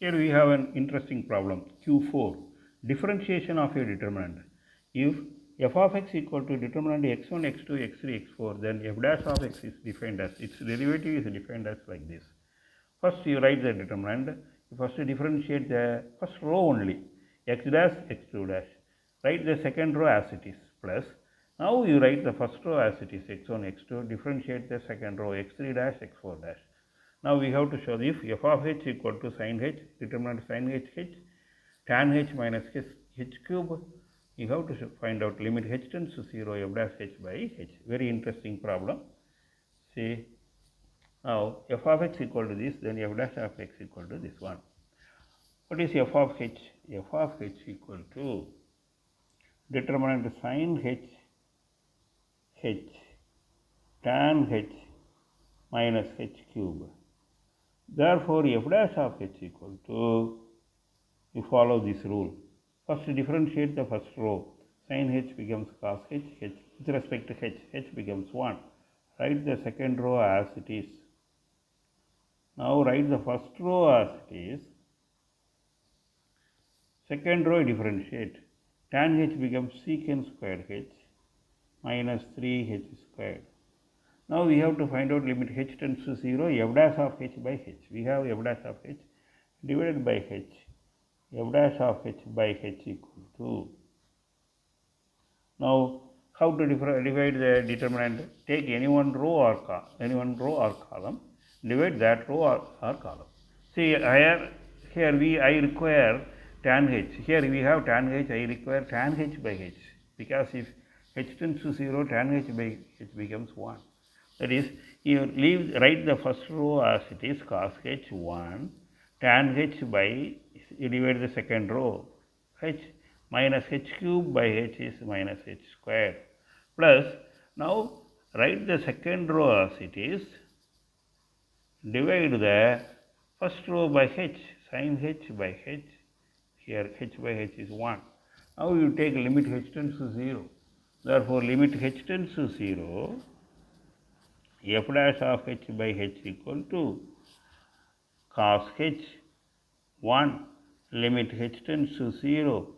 Here we have an interesting problem, Q4, differentiation of a determinant. If f of x equal to determinant x1, x2, x3, x4, then f dash of x is defined as, its derivative is defined as like this. First you write the determinant, you first differentiate the first row only, x dash, x2 dash. Write the second row as it is, plus, now you write the first row as it is, x1, x2, differentiate the second row, x3 dash, x4 dash. Now we have to show if f of h equal to sin h, determinant sin h, tan h minus h cube, you have to find out limit h tends to 0, f dash h by h. Very interesting problem. See, now f of x equal to this, then f dash of x equal to this one. What is f of h? F of h equal to determinant sin h, tan h minus h cube. Therefore, f dash of h equal to, you follow this rule. First differentiate the first row, sin h becomes cos h, with respect to h becomes 1. Write the second row as it is. Now write the first row as it is. Second row differentiate, tan h becomes secant squared h minus 3h squared. Now we have to find out limit h tends to 0, f dash of h by h. We have f dash of h divided by h, f dash of h by h equal to. Now how to divide the determinant? Take any one row or column, divide that row or column. See here I require tan h. Here we have tan h, I require tan h by h, because if h tends to 0, tan h by h becomes 1. That is, you write the first row as it is, cos h 1, tan h by, you divide the second row, h minus h cube by h is minus h squared, plus, now write the second row as it is, divide the first row by h, sin h by h, here h by h is 1. Now you take limit h tends to 0. Therefore, limit h tends to 0, f dash of h by h equal to cos h 1, limit h tends to 0,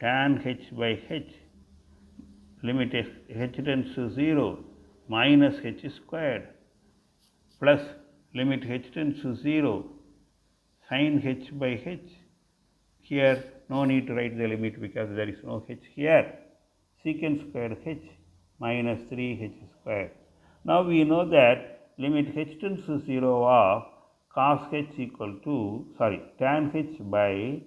tan h by h, limit h tends to 0, minus h squared, plus limit h tends to 0, sin h by h. Here no need to write the limit because there is no h here, secant squared h minus 3h squared. Now we know that limit h tends to 0 of cos h equal to, tan h by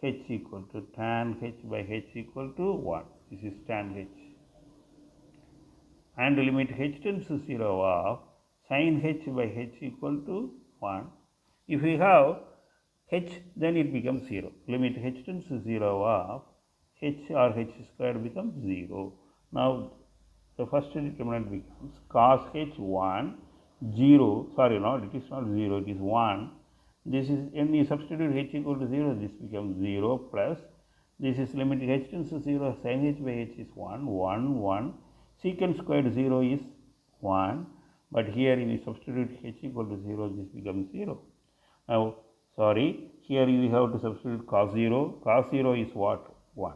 h equal to, tan h by h equal to 1. This is tan h. And limit h tends to 0 of sin h by h equal to 1. If we have h, then it becomes 0. Limit h tends to 0 of h or h squared becomes 0. Now the first determinant becomes cos h 1, 0, it is not 0, it is 1. This is, when you substitute h equal to 0, this becomes 0, plus, this is limit h tends to 0, sin h by h is 1, 1, 1, secant squared 0 is 1, but here if you substitute h equal to 0, this becomes 0. Now, here you have to substitute cos 0 is what? 1.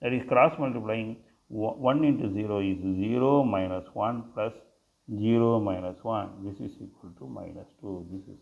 That is cross multiplying, 1 into 0 is 0 minus 1 plus 0 minus 1. This is equal to minus 2. This is